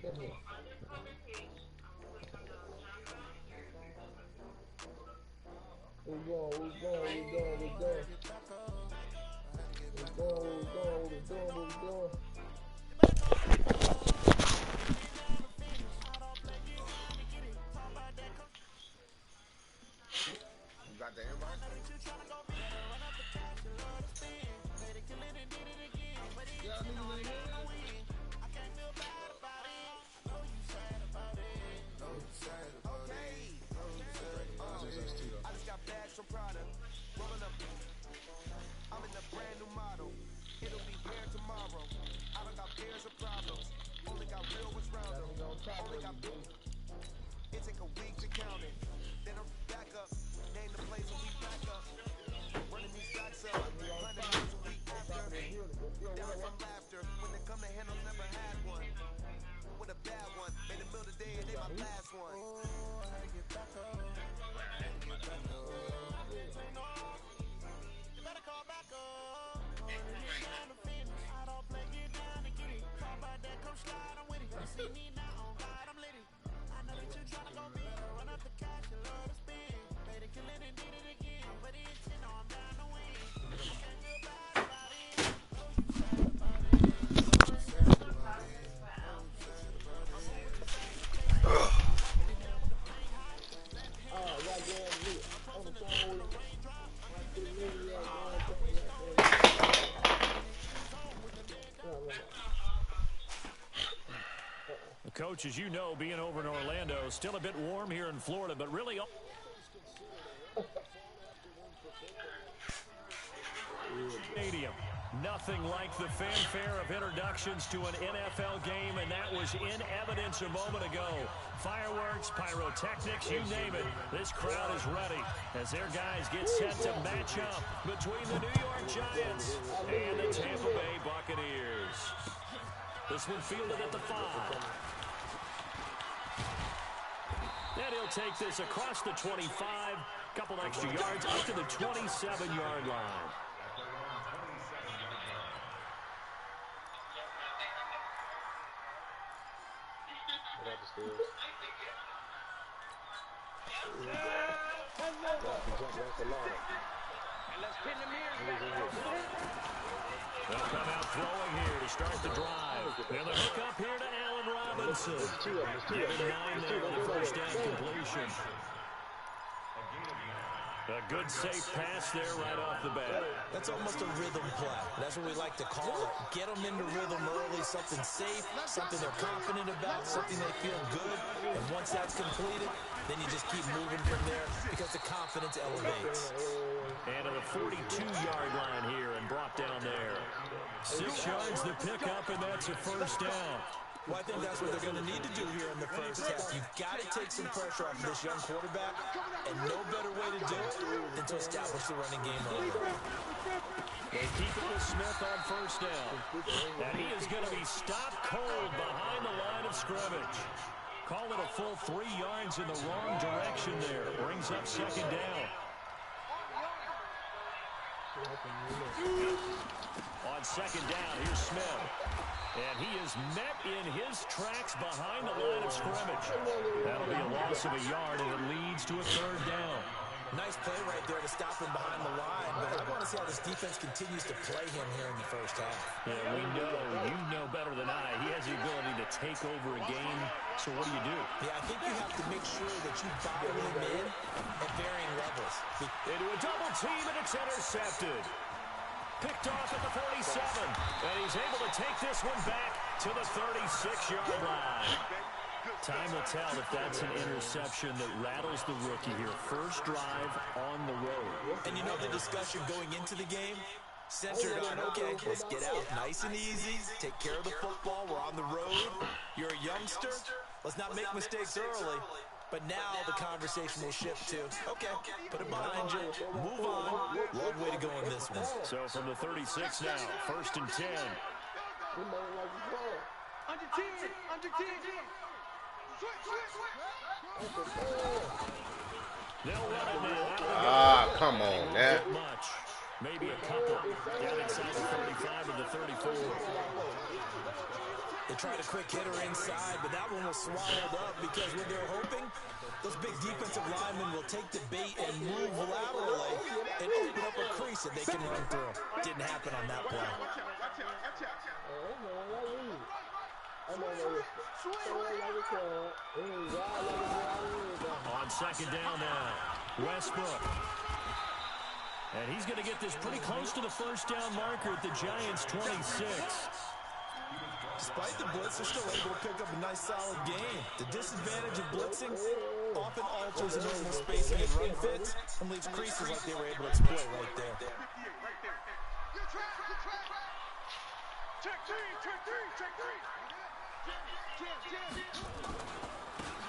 Got the invite? I just got bags from Prada. Rolling up. I'm in a brand new model. It'll be here tomorrow. I don't got pairs of problems. Only got real ones round them. Only got big. It take a week to count it. Then I'm back up. Name the place and we back up. Running these stacks up. 100 days a week after. There was some laughter. When they come to handle, never had one. With a bad one. Made a meal today and they my last one. I get back up. You better call back up. I don't play, get down and get it. Call by that, come slide, I'm with it. You see me now, on God, I'm lit. I know that you're trying to go big. Run up the cash, you love to spend. Made it, kill it, and did it again. But it's, you know, I'm down to win. You can't feel bad about it. Coach, as you know, being over in Orlando, still a bit warm here in Florida, but really stadium. Nothing like the fanfare of introductions to an NFL game, and that was in evidence a moment ago. Fireworks, pyrotechnics, you name it. This crowd is ready as their guys get set to match up between the New York Giants and the Tampa Bay Buccaneers. This one fielded at the 5. And he'll take this across the 25, couple extra yards up to the 27-yard line. They'll come out throwing here to start the drive. And the hook up here to Allen Robinson. Given 9 there on the first down completion. A good safe pass there right off the bat. That's almost a rhythm play. That's what we like to call it. Get them into rhythm early, something safe, something they're confident about, something they feel good. And once that's completed, then you just keep moving from there because the confidence elevates. And to the 42-yard line here and brought down there. 6 yards the pickup, and that's a first down. Well, I think that's what they're going to need to do here in the first half. You've got to take some pressure off this young quarterback, and no better way to do it than to establish the running game early. They keep it with Smith on first down. And he is going to be stopped cold behind the line of scrimmage. Call it a full 3 yards in the wrong direction there. Brings up second down. On second down, here's Smith. And he is met in his tracks behind the line of scrimmage. That'll be a loss of a yard, and it leads to a third down. Nice play right there to stop him behind the line, but I want to see how this defense continues to play him here in the first half. Yeah, we know, you know better than I, he has the ability to take over a game, so what do? Yeah, I think you have to make sure that you bottle him in at varying levels. Into a double team, and it's intercepted. Picked off at the 47, and he's able to take this one back to the 36-yard line. Time will tell if that's an interception that rattles the rookie here. First drive on the road. And you know the discussion going into the game? Centered on, okay, let's get out nice and easy, take care of the football, we're on the road. You're a youngster, let's not make mistakes early. But now the conversation will shift to, okay, put it behind you, move on. Long way to go in this one. So from the 36 now, first and 10. Under 10, under 10. They'll run it now. Ah, come on, man. Much. Maybe a couple. Down inside the 35 and the 34. They tried a quick hitter inside, but now was swallowed up because when they're hoping, those big defensive linemen will take the bait and move laterally and open up a crease that they can run through. Didn't happen on that play. On second down now, Westbrook. And he's going to get this pretty close to the first down marker at the Giants' 26. Despite the blitz, they're still able to pick up a nice, solid game. The disadvantage of blitzing often alters the normal spacing and run fits and leaves creases like they were able to exploit right there.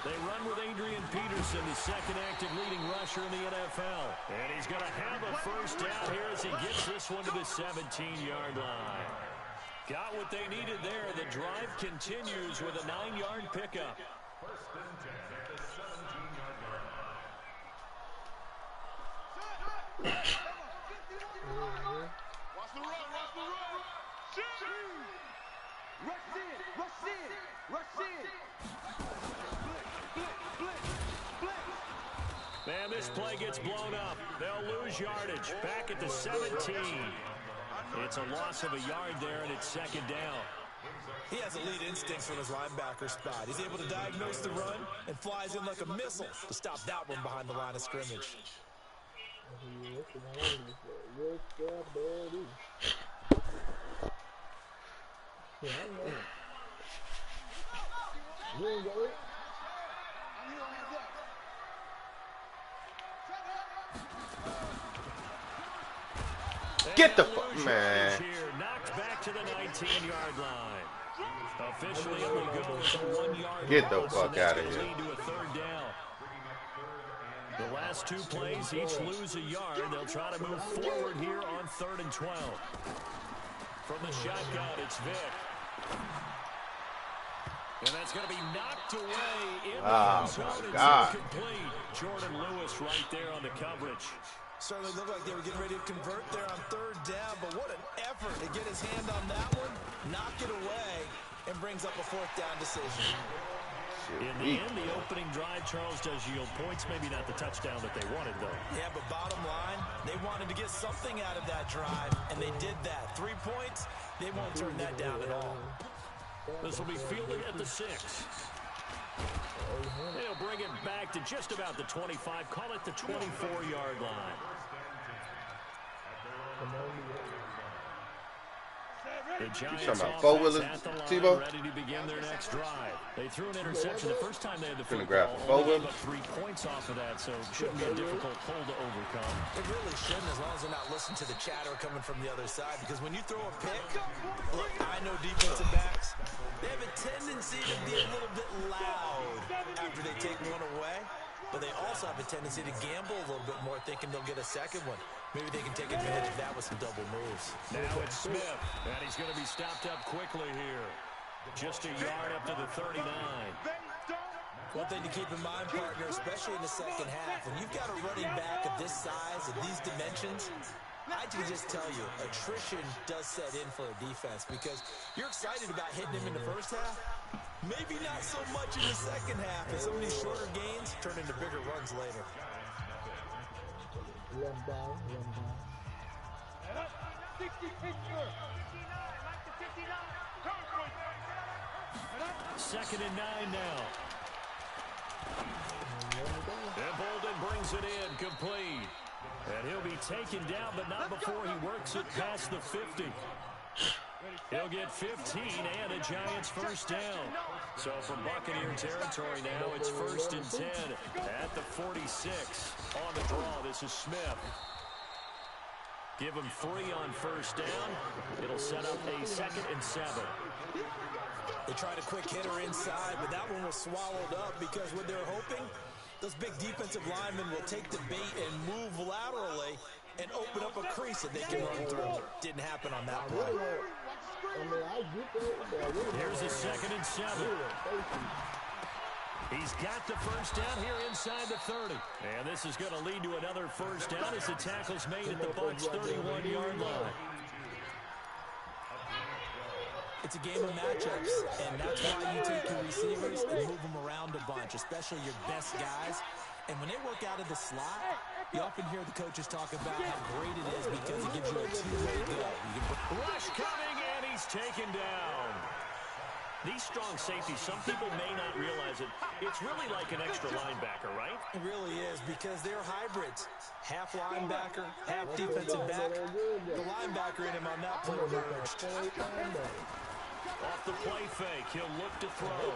They run with Adrian Peterson, the second active leading rusher in the NFL. And he's going to have a first down here as he gets this one to the 17-yard line. Got what they needed there. The drive continues with a 9-yard pickup. Watch the run, watch the run. Rush in, rush in, rush in. Man, this play gets blown up. They'll lose yardage. Back at the 17. It's a loss of a yard there, and it's second down. He has elite instincts from his linebacker spot. He's able to diagnose the run and flies in like a missile to stop that one behind the line of scrimmage. Get the fuck, man. Knocked back to the 19-yard line. Officially only goes 1 yard. Get the fuck out of here. Lead to a third down. The last two plays each lose a yard. They'll try to move forward here on 3rd and 12. From the shotgun, it's Vick. And that's going to be knocked away in the zone. It's incomplete. Jordan Lewis right there on the coverage. Certainly looked like they were getting ready to convert there on 3rd down, but what an effort to get his hand on that one, knock it away, and brings up a 4th down decision. In the end, the opening drive, Charles, does yield points. Maybe not the touchdown that they wanted, though. Yeah, but bottom line, they wanted to get something out of that drive, and they did that. 3 points, they won't turn that down at all. This will be fielded at the 6. They'll bring it back to just about the 25. Call it the 24-yard line. The Giants at the line, ready to begin their next drive. They threw an interception the first time they had the football. Only gave up 3 points off of that, so it shouldn't be a difficult hole to overcome. It really shouldn't, as long as they're not listening to the chatter coming from the other side, because when you throw a pick, look, I know defensive backs, they have a tendency to be a little bit loud after they take one away, but they also have a tendency to gamble a little bit more, thinking they'll get a second one. Maybe they can take advantage of that with some double moves. Now it's Smith, and he's going to be stopped up quickly here. Just a yard up to the 39. One thing to keep in mind, partner, especially in the second half, when you've got a running back of this size and these dimensions, I can just tell you, attrition does set in for a defense because you're excited about hitting him in the first half. Maybe not so much in the second half, as some of these shorter gains turn into bigger runs later. Second and 9 now. And Bolden brings it in, complete. And he'll be taken down, but not before he works it past the 50. He'll get 15 and a Giants first down. So from Buccaneer territory now, it's 1st and 10 at the 46. On the draw, this is Smith. Give him 3 on first down. It'll set up a 2nd and 7. They tried a quick hitter inside, but that one was swallowed up because what they're hoping, those big defensive linemen will take the bait and move laterally and open up a crease that they can run through. Didn't happen on that play. Here's a 2nd and 7. He's got the first down here inside the 30. And this is going to lead to another first down as the tackle's made at the Bucs' 31-yard line. It's a game of matchups, and that's why you take your receivers and move them around a bunch, especially your best guys. And when they work out of the slot, you often hear the coaches talk about how great it is because it gives you a two-way go. Rush coming, and he's taken down. These strong safeties, some people may not realize it. It's really like an extra linebacker, right? It really is because they're hybrids. Half linebacker, half defensive back. The linebacker in him on that play emerged. Off the play fake, he'll look to throw.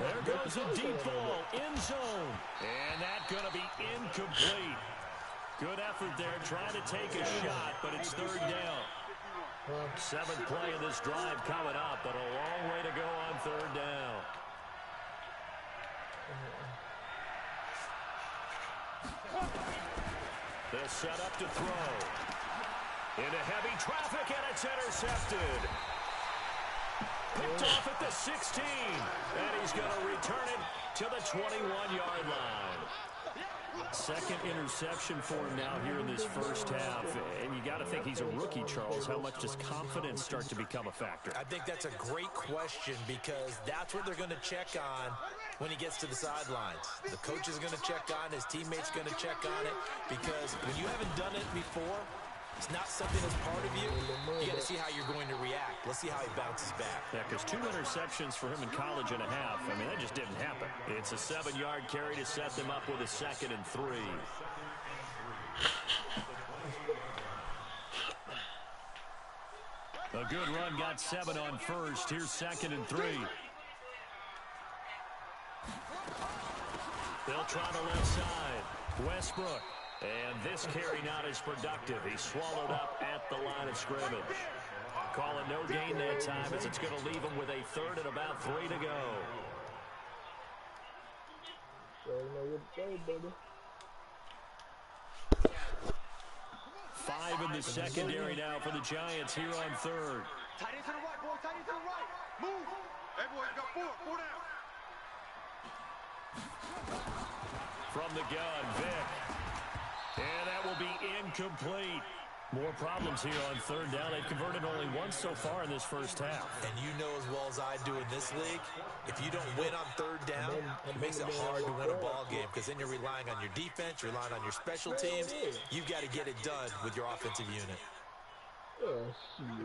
There goes a deep ball, end zone. And that's going to be incomplete. Good effort there, trying to take a shot, but it's third down. Seventh play of this drive coming up, but a long way to go on third down. They'll set up to throw. Into heavy traffic, and it's intercepted. Picked off at the 16, and he's going to return it to the 21-yard line. Second interception for him now here in this first half. And you got to think he's a rookie, Charles. How much does confidence start to become a factor? I think that's a great question because that's what they're going to check on when he gets to the sidelines. The coach is going to check on, his teammates going to check on it because when you haven't done it before, it's not something that's part of you. You got to see how you're going to react. Let's see how he bounces back. Yeah, because 2 interceptions for him in college and a half. I mean, that just didn't happen. It's a 7-yard carry to set them up with a 2nd and 3. A good run, got 7 on first. Here's 2nd and 3. They'll try the left side. Westbrook. And this carry not as productive. He's swallowed up at the line of scrimmage. Calling no gain that time as it's going to leave him with a 3rd and about 3 to go. Five in the secondary now for the Giants here on 3rd. Tight end to the right, boy. Tight end to the right. Move. Hey, boy, you got 4. 4 down. From the gun, Vick. And that will be incomplete. More problems here on 3rd down. They've converted only once so far in this first half. And you know as well as I do in this league, if you don't win on 3rd down, it makes it hard to win a ball game because then you're relying on your defense, you're relying on your special teams. You've got to get it done with your offensive unit.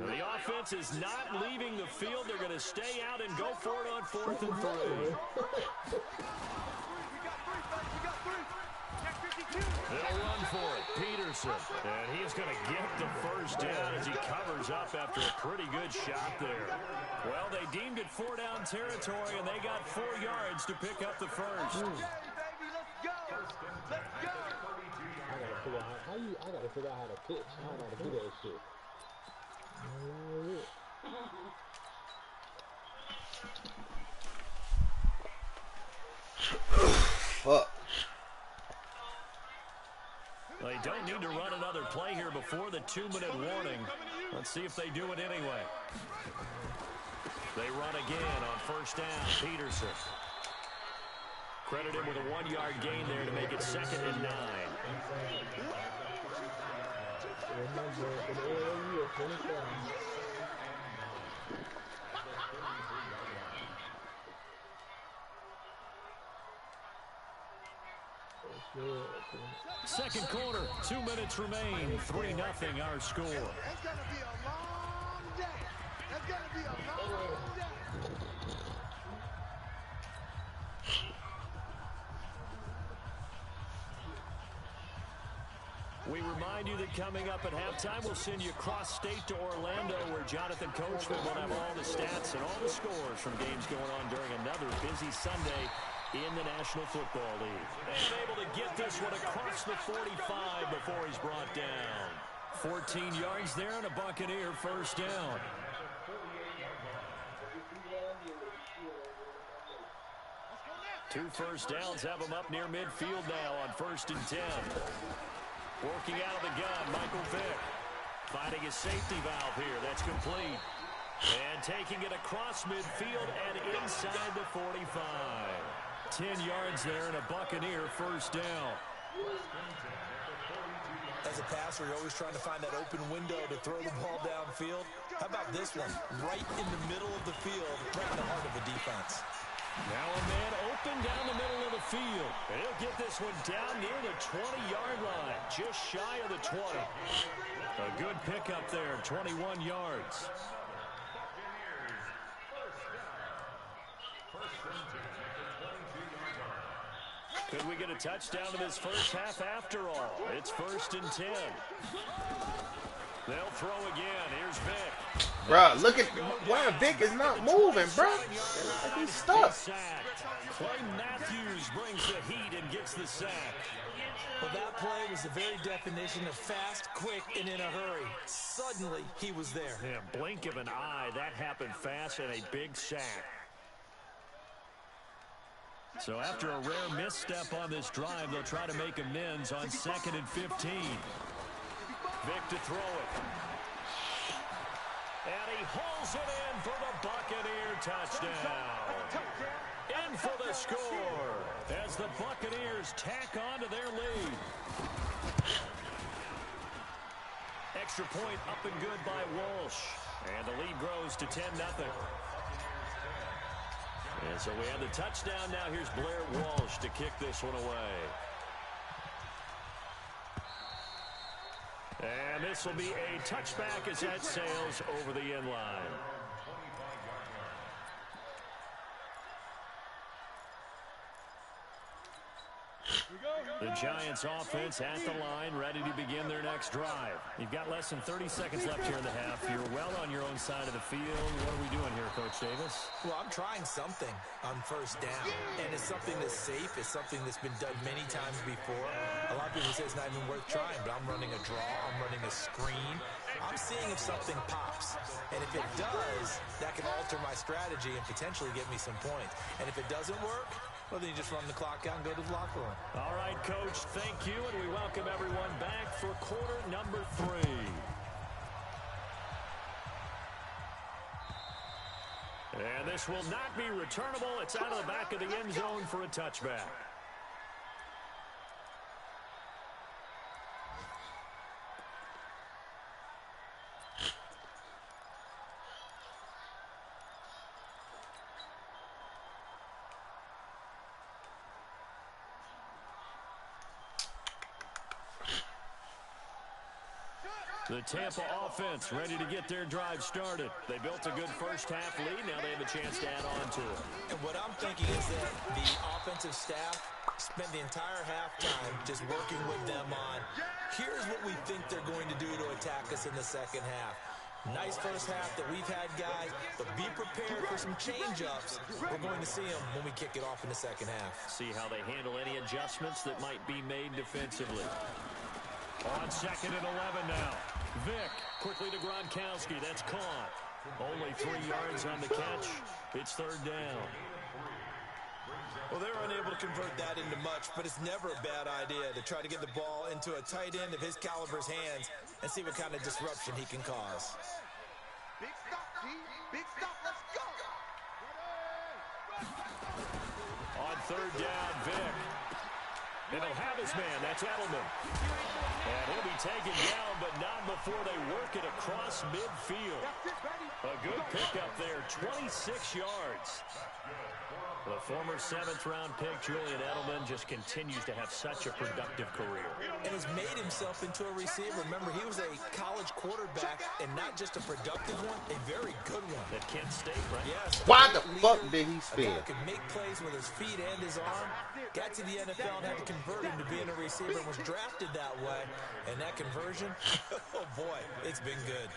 The offense is not leaving the field. They're going to stay out and go for it on 4th and 3. They'll run for it. Peterson. And he's going to get the first down as he covers up after a pretty good shot there. Well, they deemed it 4-down territory, and they got 4 yards to pick up the first. Okay, baby, let's go. Let's go. I gotta figure out how to pitch. I don't know how to do that shit. Fuck. They don't need to run another play here before the 2-minute warning. Let's see if they do it anyway. They run again on 1st down. Peterson. Credit him with a 1-yard gain there to make it 2nd and 9. Second quarter, 2 minutes remain. 3-0 our score. It's gonna be a long day. It's gonna be a long day. We remind you that coming up at halftime, we'll send you cross-state to Orlando, where Jonathan Coachman will have all the stats and all the scores from games going on during another busy Sunday in the National Football League. And able to get this one across the 45 before he's brought down. 14 yards there and a Buccaneer first down. Two first downs have him up near midfield now on 1st and 10. Working out of the gun, Michael Vick. Finding his safety valve here. That's complete. And taking it across midfield and inside the 45. 10 yards there and a Buccaneer first down. As a passer, you're always trying to find that open window to throw the ball downfield. How about this one? Right in the middle of the field, right in the heart of the defense. Now a man open down the middle of the field. And he'll get this one down near the 20-yard line, just shy of the 20. A good pickup there, 21 yards. Could we get a touchdown in this first half after all? It's 1st and 10. They'll throw again. Here's Vic. Bruh, look at why Vic is not moving, bruh. He's stuck. Clay Matthews brings the heat and gets the sack. Well, that play was the very definition of fast, quick, and in a hurry. Suddenly, he was there. Yeah, blink of an eye. That happened fast and a big sack. So after a rare misstep on this drive, they'll try to make amends on 2nd and 15. Vic to throw it. And he hauls it in for the Buccaneer touchdown. In for the score as the Buccaneers tack on to their lead. Extra point up and good by Walsh. And the lead grows to 10-0. And so we have the touchdown. Now here's Blair Walsh to kick this one away. And this will be a touchback as that sails over the end line. The Giants offense at the line, ready to begin their next drive. You've got less than 30 seconds left here in the half. You're well on your own side of the field. What are we doing here, Coach Davis? Well, I'm trying something on 1st down, and it's something that's safe. It's something that's been done many times before. A lot of people say it's not even worth trying, but I'm running a draw. I'm running a screen. I'm seeing if something pops, and if it does, that can alter my strategy and potentially get me some points. And if it doesn't work, well, then you just run the clock out and go to the locker room. All right, Coach, thank you, and we welcome everyone back for quarter number 3. And this will not be returnable. It's out of the back of the end zone for a touchback. The Tampa offense ready to get their drive started. They built a good first half lead. Now they have a chance to add on to it. And what I'm thinking is that the offensive staff spent the entire halftime just working with them on, here's what we think they're going to do to attack us in the second half. Nice first half that we've had, guys, but be prepared for some change-ups. We're going to see them when we kick it off in the second half. See how they handle any adjustments that might be made defensively. On 2nd and 11 now. Vic quickly to Gronkowski. That's caught. Only 3 yards on the catch. It's 3rd down. Well, they're unable to convert that into much, but it's never a bad idea to try to get the ball into a tight end of his caliber's hands and see what kind of disruption he can cause. Big stop, G. Big stop. Let's go. On 3rd down, Vic. And he'll have his man. That's Edelman. And he'll be taken down, but not before they work it across midfield. A good pickup there, 26 yards. The former 7th-round pick, Julian Edelman, just continues to have such a productive career. And has made himself into a receiver. Remember, he was a college quarterback, and not just a productive one, a very good one. At Kent State, right? Yes. Why the fuck did he spin? A guy could make plays with his feet and his arm. Got to the NFL and had to convert him to being a receiver and was drafted that way. And that conversion, oh boy, it's been good.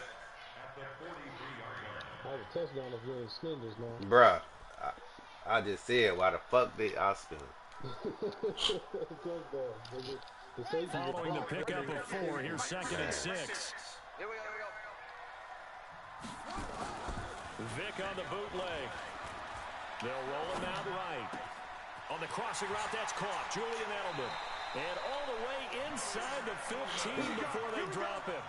I have a touchdown if you're in Skinders now. Bruh, I just said, why the fuck did I spin? Following the pickup of 4, here's 2nd and 6. Here we go. Vic on the bootleg. They'll roll him out right. On the crossing route, that's caught. Julian Edelman. And all the way inside the 15 before they drop him.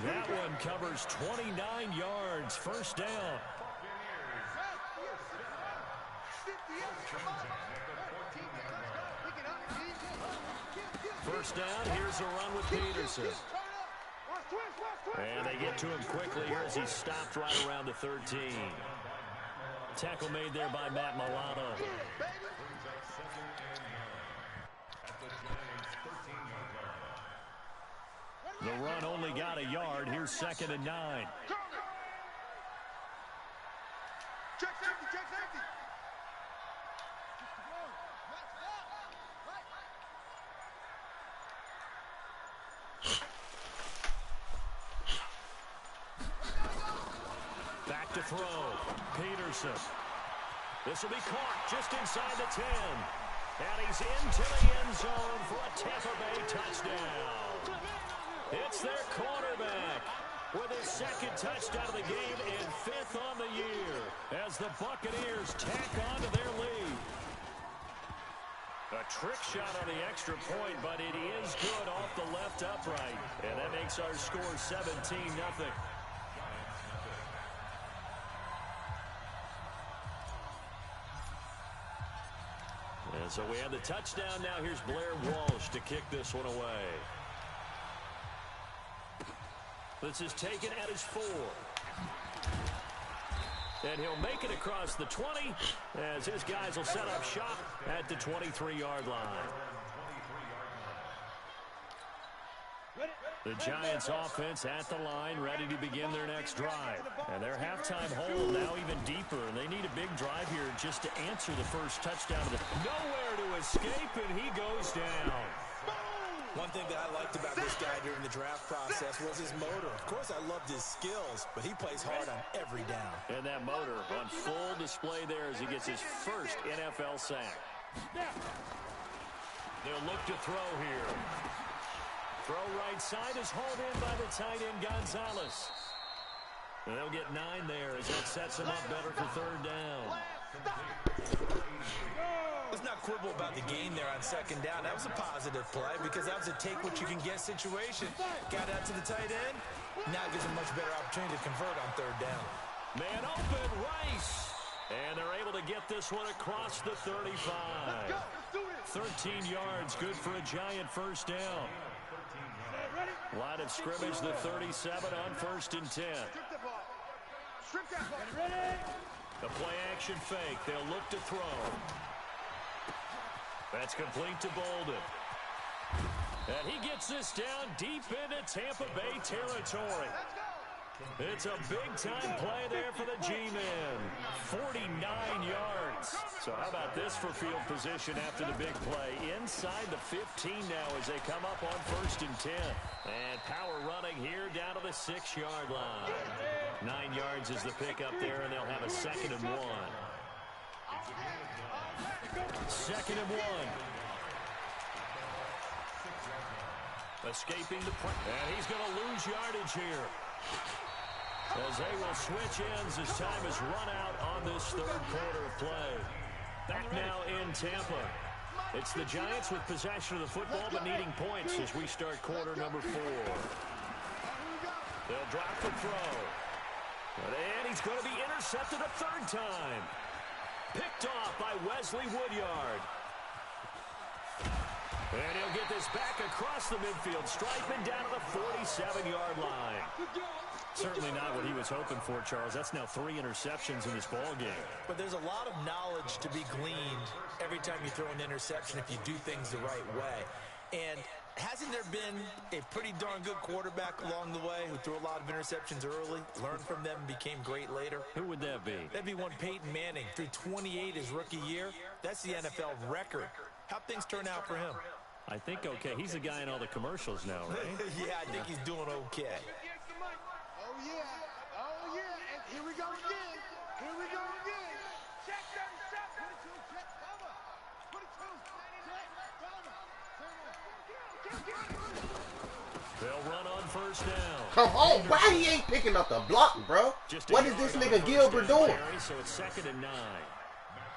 That one covers 29 yards. 1st down. First down, here's a run with Peterson. And they get to him quickly here as he's stopped right around the 13. Tackle made there by Matt Milano. The run only got a yard. Here's 2nd and 9. Back to throw. Peterson. This will be caught just inside the 10. And he's into the end zone for a Tampa Bay touchdown. It's their quarterback with his 2nd touchdown of the game and 5th on the year as the Buccaneers tack on to their lead. A trick shot on the extra point, but it is good off the left upright. And that makes our score 17-0. And so we have the touchdown. Now here's Blair Walsh to kick this one away. This is taken at his 4. And he'll make it across the 20 as his guys will set up shop at the 23-yard line. The Giants offense at the line, ready to begin their next drive. And their halftime hole now even deeper. And they need a big drive here just to answer the first touchdown. Nowhere to escape, and he goes down. One thing that I liked about this guy during the draft process was his motor. Of course, I loved his skills, but he plays hard on every down. And that motor on full display there as he gets his first NFL sack. They'll look to throw here. Throw right side is hauled in by the tight end Gonzalez. And they'll get 9 there as that sets him up better for 3rd down. Let's not quibble about the gain there on 2nd down. That was a positive play because that was a take-what-you-can-get situation. Got out to the tight end. Now gives him a much better opportunity to convert on 3rd down. Man open, Rice. And they're able to get this one across the 35. 13 yards, good for a Giant first down. Line of scrimmage, the 37 on 1st and 10. The play action fake. They'll look to throw. That's complete to Bolden. And he gets this down deep into Tampa Bay territory. It's a big-time play there for the G-Men. 49 yards. So how about this for field position after the big play? Inside the 15 now as they come up on 1st and 10. And power running here down to the 6-yard line. 9 yards is the pickup there, and they'll have a 2nd and 1. 2nd and 1. Escaping the press. And he's going to lose yardage here. As they will switch ends as time is run out on this 3rd quarter of play. Back now in Tampa. It's the Giants with possession of the football but needing points as we start quarter number 4. They'll drop the throw. And he's going to be intercepted a 3rd time. Picked off by Wesley Woodyard. And he'll get this back across the midfield, striping down to the 47-yard line. Certainly not what he was hoping for, Charles. That's now 3 interceptions in this ballgame. But there's a lot of knowledge to be gleaned every time you throw an interception if you do things the right way. And hasn't there been a pretty darn good quarterback along the way who threw a lot of interceptions early, learned from them, and became great later? Who would that be? That'd be one Peyton Manning. Threw 28 his rookie year. That's the NFL record. How'd things turn out for him? I think okay. He's the guy in all the commercials now, right? Yeah, I think he's doing okay. Oh, yeah. Oh, yeah. And here we go again. Here we go again. Check that. They'll run on 1st down. Come on, why he ain't picking up the block, bro? What is this nigga Gilbert doing? So it's 2nd and 9.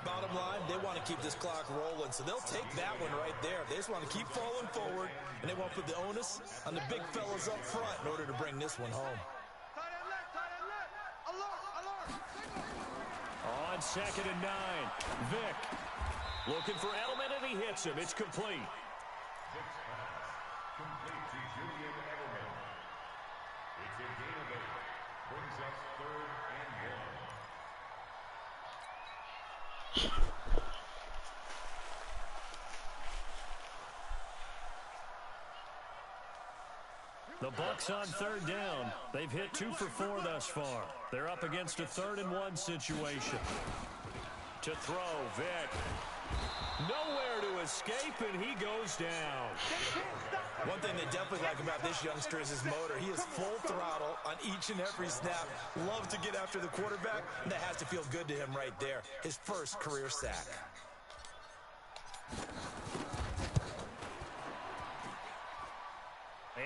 Bottom line, they want to keep this clock rolling, so they'll take that one right there. They just want to keep falling forward, and they want to put the onus on the big fellas up front in order to bring this one home. On 2nd and 9, Vick looking for Edelman, and he hits him. It's complete. Bucs on third down. They've hit 2 for 4 thus far. They're up against a 3rd and 1 situation. To throw, Vic. Nowhere to escape, and he goes down. One thing they definitely like about this youngster is his motor. He is full throttle on each and every snap. Loves to get after the quarterback, and that has to feel good to him right there. His first career sack.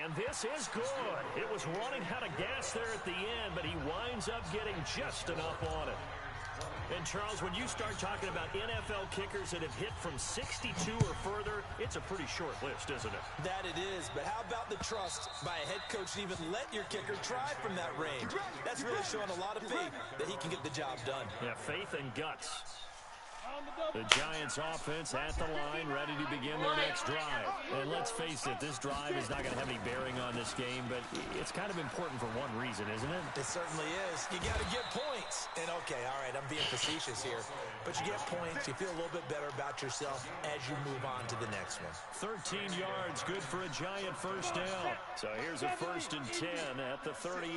And this is good. It was running out of gas there at the end, but he winds up getting just enough on it. And, Charles, when you start talking about NFL kickers that have hit from 62 or further, it's a pretty short list, isn't it? That it is, but how about the trust by a head coach to even let your kicker try from that range? That's really showing a lot of faith that he can get the job done. Yeah, faith and guts. The Giants offense at the line, ready to begin their next drive. And let's face it, this drive is not going to have any bearing on this game, but it's kind of important for one reason, isn't it? It certainly is. You got to get points. And, okay, all right, I'm being facetious here. But you get points, you feel a little bit better about yourself as you move on to the next one. 13 yards, good for a Giant first down. So here's a 1st and 10 at the 38.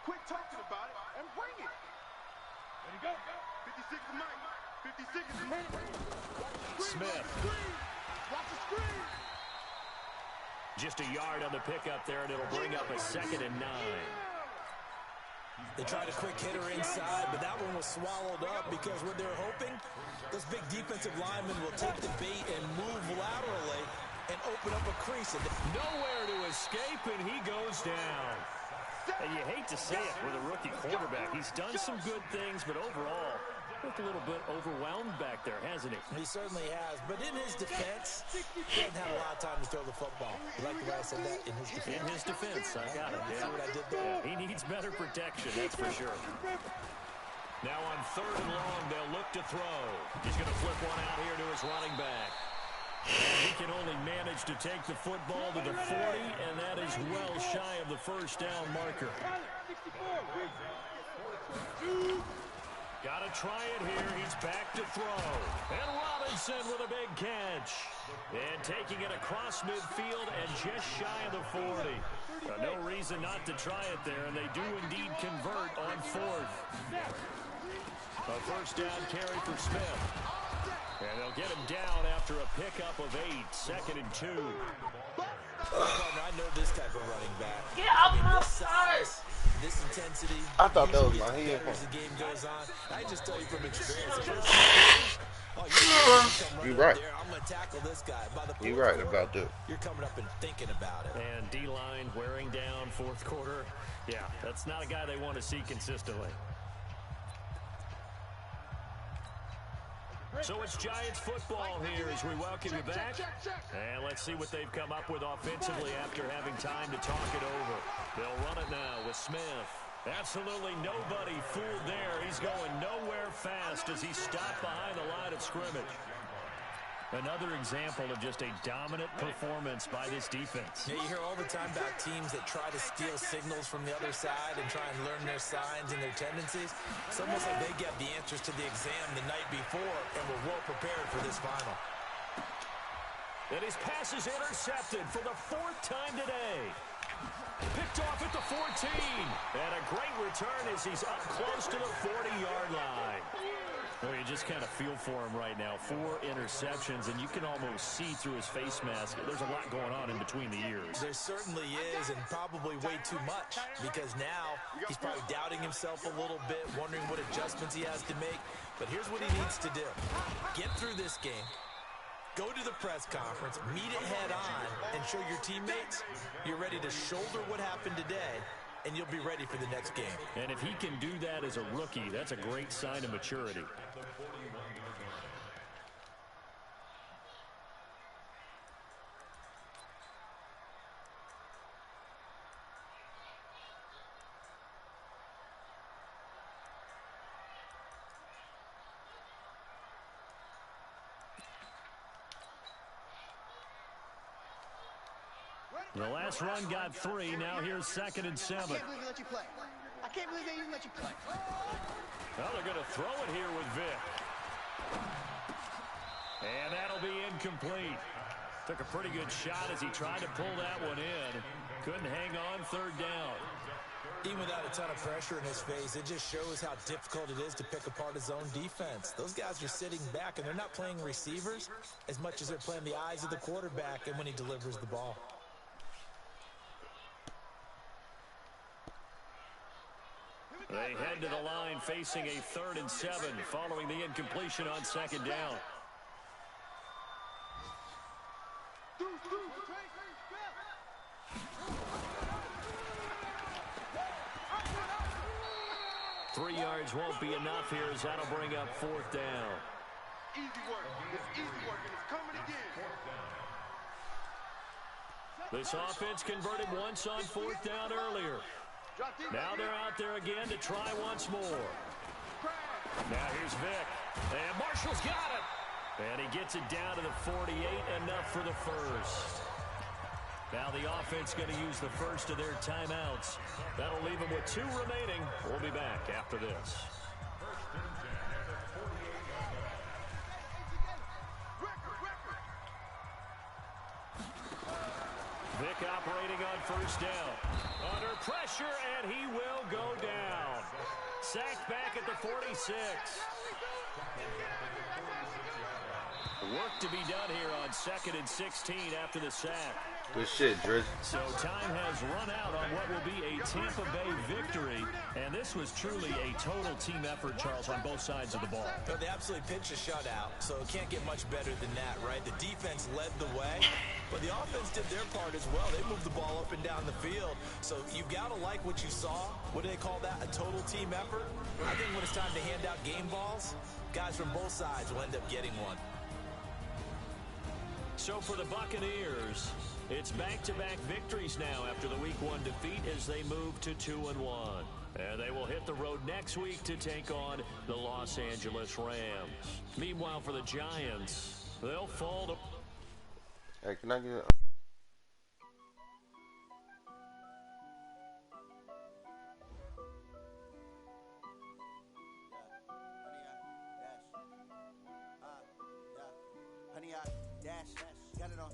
Quit talking about it and bring it. There you go. 56 to Mike. 56 is Smith. Watch the screen. Just a yard on the pickup there, and it'll bring up a 2nd and 9. They tried a quick hitter inside, but that one was swallowed up because what they're hoping, those big defensive linemen will take the bait and move laterally and open up a crease. Nowhere to escape, and he goes down. And you hate to say it with a rookie quarterback. He's done some good things, but overall, looked a little bit overwhelmed back there, hasn't he? He certainly has, but in his defense, he hasn't had a lot of time to throw the football. You like the way I said that? In his defense. In his defense, I got it. Yeah. See what I did there? Yeah, he needs better protection, that's for sure. Now on 3rd and long, they'll look to throw. He's going to flip one out here to his running back. And he can only manage to take the football to the 40, and that is well shy of the first down marker. Got to try it here. He's back to throw. And Robinson with a big catch. And taking it across midfield and just shy of the 40. No reason not to try it there, and they do indeed convert on 4th. A first down carry for Smith. And they'll get him down after a pickup of 8, 2nd and 2. I know this type of running back. Get up this size, this intensity. I thought that was my head. As the game goes on, I just tell you from experience. You're right. I'm going to tackle this guy. You're right about that. You're coming up and thinking about it. And D-line wearing down 4th quarter. Yeah, that's not a guy they want to see consistently. So it's Giants football here as we welcome you back. And let's see what they've come up with offensively after having time to talk it over. They'll run it now with Smith. Absolutely nobody fooled there. He's going nowhere fast as he stopped behind the line of scrimmage. Another example of just a dominant performance by this defense. Yeah, you hear all the time about teams that try to steal signals from the other side and try and learn their signs and their tendencies. It's almost like they get the answers to the exam the night before and were well prepared for this final. And his pass is intercepted for the 4th time today. Picked off at the 14. And a great return as he's up close to the 40-yard line. Well, you just kind of feel for him right now. 4 interceptions, and you can almost see through his face mask. There's a lot going on in between the ears. There certainly is, and probably way too much, because now he's probably doubting himself a little bit, wondering what adjustments he has to make. But here's what he needs to do. Get through this game. Go to the press conference, meet it head on, and show your teammates you're ready to shoulder what happened today, and you'll be ready for the next game. And if he can do that as a rookie, that's a great sign of maturity. The last run got 3. Now here's 2nd and 7. I can't believe they let you play. I can't believe they even let you play. Well, they're going to throw it here with Vic. And that'll be incomplete. Took a pretty good shot as he tried to pull that one in. Couldn't hang on third down. Even without a ton of pressure in his face, it just shows how difficult it is to pick apart his own defense. Those guys are sitting back, and they're not playing receivers as much as they're playing the eyes of the quarterback and when he delivers the ball. They head to the line facing a 3rd and 7 following the incompletion on 2nd down. Three yards won't be enough here as that'll bring up 4th down. Easy work. It's easy work, and it's coming again. This offense converted once on 4th down earlier. Now they're out there again to try once more. Now here's Vick. And Marshall's got it. And he gets it down to the 48, enough for the first. Now the offense going to use the first of their timeouts. That'll leave them with 2 remaining. We'll be back after this. Vick operating on 1st down. Under pressure, and he will go down. Sacked back at the 46. Work to be done here on 2nd and 16 after the sack. Good shit, Driz. So time has run out on what will be a Tampa Bay victory. And this was truly a total team effort, Charles, on both sides of the ball. But they absolutely pitched a shutout, so it can't get much better than that, right? The defense led the way, but the offense did their part as well. They moved the ball up and down the field. So you've got to like what you saw. What do they call that? A total team effort? I think when it's time to hand out game balls, guys from both sides will end up getting one. So for the Buccaneers, it's back-to-back victories now after the Week 1 defeat as they move to 2-1. And they will hit the road next week to take on the Los Angeles Rams. Meanwhile, for the Giants, they'll fall to... Hey, can I get... Honey, I dash, got it on.